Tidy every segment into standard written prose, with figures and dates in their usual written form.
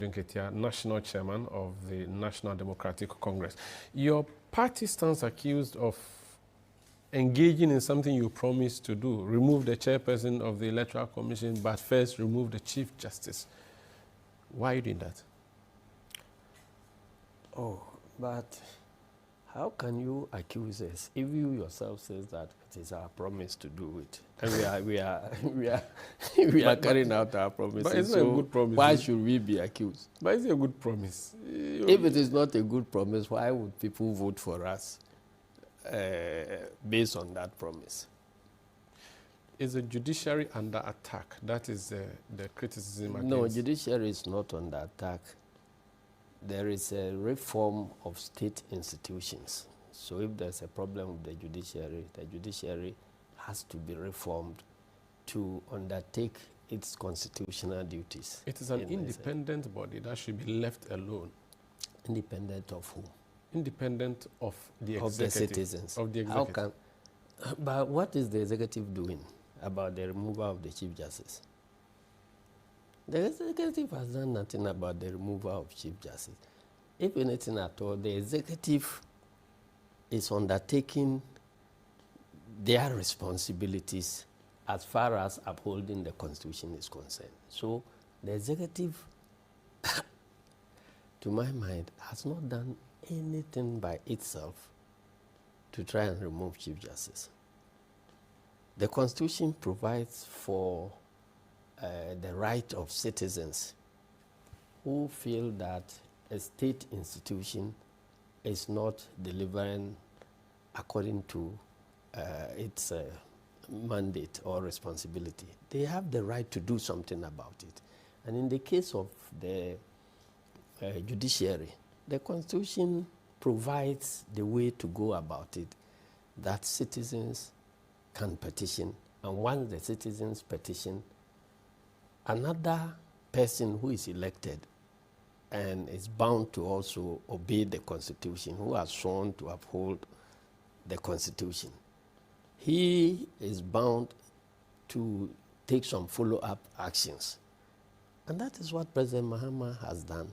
Nketia, National Chairman of the National Democratic Congress. Your party stands accused of engaging in something you promised to do, remove the chairperson of the Electoral Commission, but first remove the Chief Justice. Why are you doing that? Oh, but how can you accuse us if you yourself says that it is our promise to do it, and we are carrying out our promises? But it's not a good promise. Why should we be accused? But it's a good promise. If it is not a good promise, why would people vote for us based on that promise? Is the judiciary under attack? That is the criticism against. No, judiciary is not under attack. There is a reform of state institutions. So if there's a problem with the judiciary has to be reformed to undertake its constitutional duties. It is an independent body that should be left alone. Independent of who? Independent of the executive. Of the citizens. Of the executive. But what is the executive doing about the removal of the Chief Justice? The executive has done nothing about the removal of Chief Justice. If anything at all, the executive is undertaking their responsibilities as far as upholding the Constitution is concerned. So the executive, to my mind, has not done anything by itself to try and remove Chief Justice. The Constitution provides for the right of citizens who feel that a state institution is not delivering according to its mandate or responsibility. They have the right to do something about it. And in the case of the judiciary, the Constitution provides the way to go about it, that citizens can petition. And once the citizens petition, another person who is elected and is bound to also obey the Constitution, who has sworn to uphold the Constitution, he is bound to take some follow-up actions. And that is what President Mahama has done.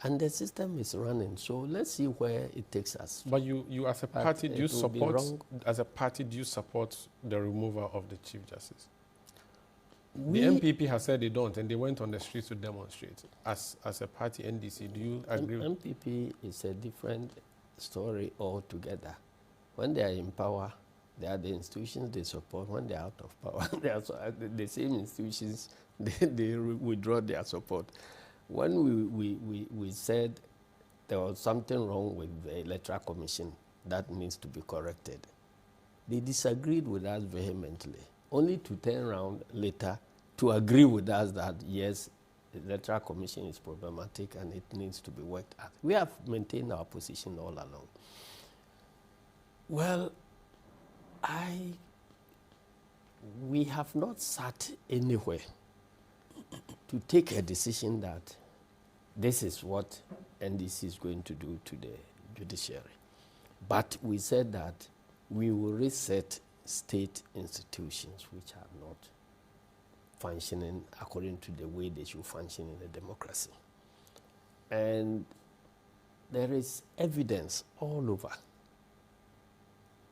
And the system is running, so let's see where it takes us. But you as a party, do you support the removal of the Chief Justice? The MPP has said they don't, and they went on the streets to demonstrate. As a party, NDC, do you agree? MPP is a different story altogether. When they are in power, they are the institutions they support. When they are out of power, they are the same institutions, they withdraw their support. When we said there was something wrong with the Electoral Commission that needs to be corrected, they disagreed with us vehemently, only to turn around later to agree with us that, yes, the Electoral Commission is problematic and it needs to be worked at. We have maintained our position all along. Well, we have not sat anywhere to take a decision that this is what NDC is going to do to the judiciary. But we said that we will reset state institutions which are not functioning according to the way they should function in a democracy. And there is evidence all over.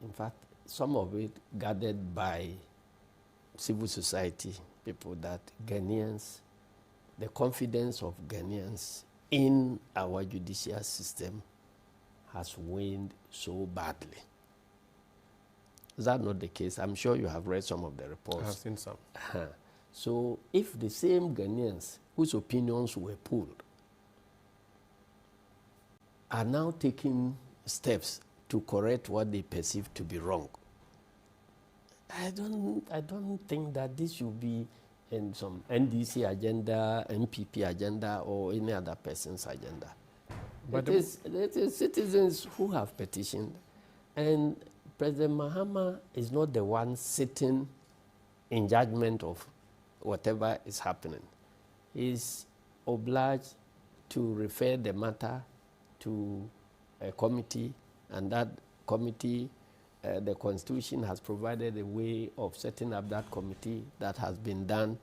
In fact, some of it gathered by civil society people, that Ghanaians, the confidence of Ghanaians in our judicial system has waned so badly. Is that not the case? I'm sure you have read some of the reports. I have seen some. So if the same Ghanaians whose opinions were polled are now taking steps to correct what they perceive to be wrong, I don't think that this should be in some NDC agenda, MPP agenda, or any other person's agenda. But it is citizens who have petitioned, and President Mahama is not the one sitting in judgment of whatever is happening. He is obliged to refer the matter to a committee, and that committee, the Constitution has provided a way of setting up that committee. That has been done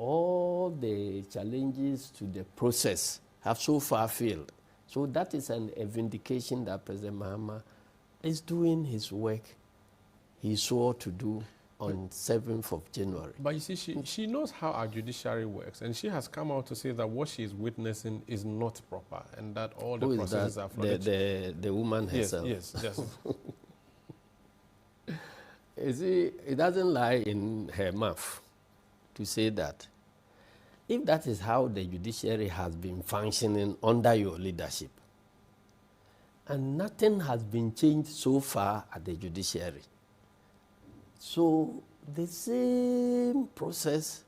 all the challenges to the process have so far failed. So that is a vindication that President Mahama is doing his work he swore to do on 7th of January. But you see, she knows how our judiciary works, and she has come out to say that what she is witnessing is not proper, and that all the processes are flawed. The woman herself. Yes. You see, it doesn't lie in her mouth to say that. If that is how the judiciary has been functioning under your leadership, and nothing has been changed so far at the judiciary, so the same process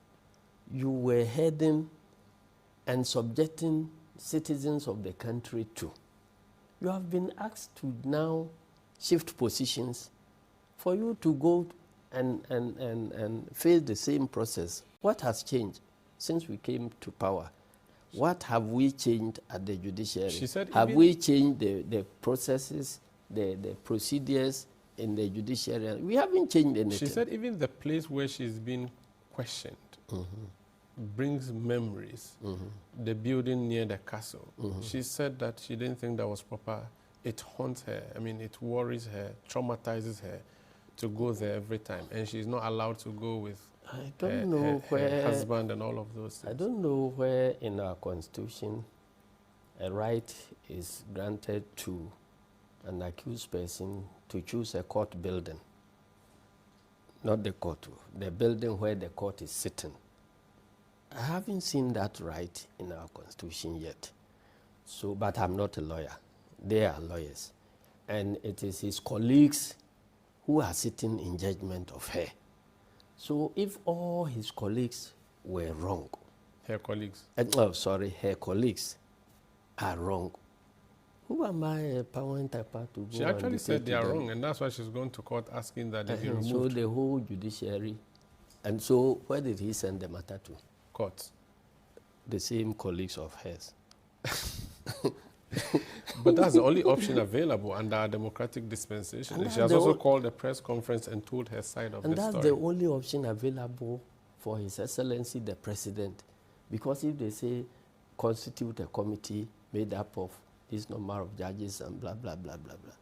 you were heading and subjecting citizens of the country to, you have been asked to now shift positions for you to go and face the same process. What has changed since we came to power? What have we changed at the judiciary? She said, have we changed the processes, the procedures in the judiciary? We haven't changed anything. She said even the place where she's been questioned brings memories. The building near the castle. She said that she didn't think that was proper. It haunts her. I mean, it worries her, traumatizes her to go there every time. And she's not allowed to go with her husband and all of those things. I don't know where in our constitution a right is granted to an accused person to choose a court building. Not the court, the building where the court is sitting. I haven't seen that right in our constitution yet. So, but I'm not a lawyer. They are lawyers. And it is his colleagues who are sitting in judgment of her. So if all his colleagues were wrong. Her colleagues? Her colleagues are wrong. Who am I empowering Tapa to go? She actually said they are wrong, and that's why she's going to court asking that they be removed. So the whole judiciary. And so where did he send the matter to? Court. The same colleagues of hers. But that's the only option available under our democratic dispensation. And she has also called a press conference and told her side of the story. And that's the only option available for His Excellency the President. Because if they say constitute a committee made up of this number of judges and blah, blah, blah, blah, blah,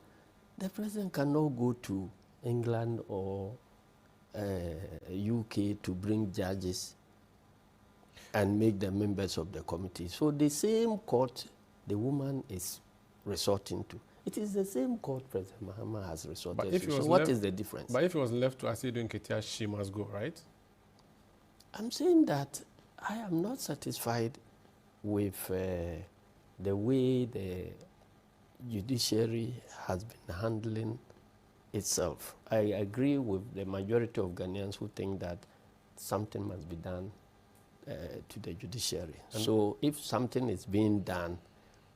the President cannot go to England or UK to bring judges and make them members of the committee. So the same court the woman is resorting to, it is the same court President Mahama has resorted to. So what is the difference? But if it was left to Asiedu Nketia, she must go, right? I'm saying that I am not satisfied with the way the judiciary has been handling itself. I agree with the majority of Ghanaians who think that something must be done to the judiciary. And so if something is being done,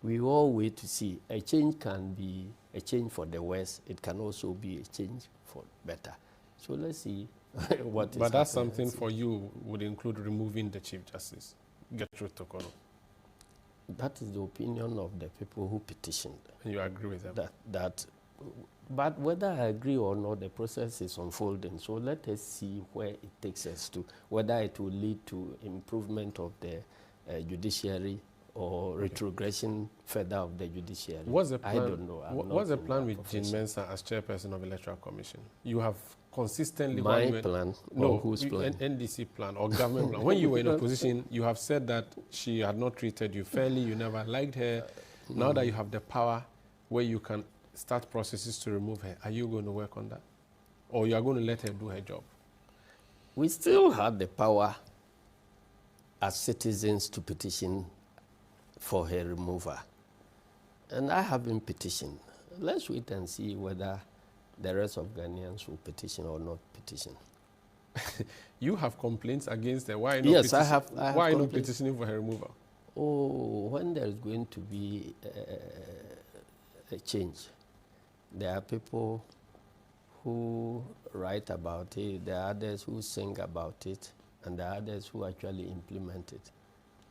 we all wait to see. A change can be a change for the worse. It can also be a change for better. So let's see what is happening. But that's something for you would include removing the Chief Justice, Gertrude Tokono. That is the opinion of the people who petitioned. And you agree with them? But whether I agree or not, the process is unfolding. So let us see where it takes us to, whether it will lead to improvement of the judiciary or retrogression further of the judiciary. What's the plan? I don't know. What's the plan with Jean Mensah as chairperson of Electoral Commission? You have consistently... My plan? No, whose plan? NDC plan or government plan. When you were in opposition, you have said that she had not treated you fairly, you never liked her. Now that you have the power where you can start processes to remove her, are you going to work on that? Or you are going to let her do her job? We still have the power as citizens to petition for her removal. And I have been petitioned. Let's wait and see whether the rest of Ghanaians will petition or not petition. You have complaints against her. Why not yes, I have why are you not petitioning for her removal? Oh, when there is going to be a change, there are people who write about it, there are others who sing about it, and there are others who actually implement it.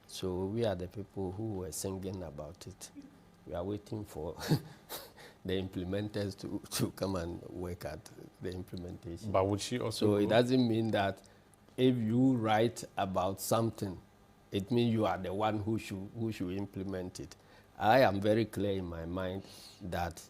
So we are the people who were singing about it. We are waiting for the implementers to come and work at the implementation. But would she also... So it doesn't mean that if you write about something, it means you are the one who should implement it. I am very clear in my mind that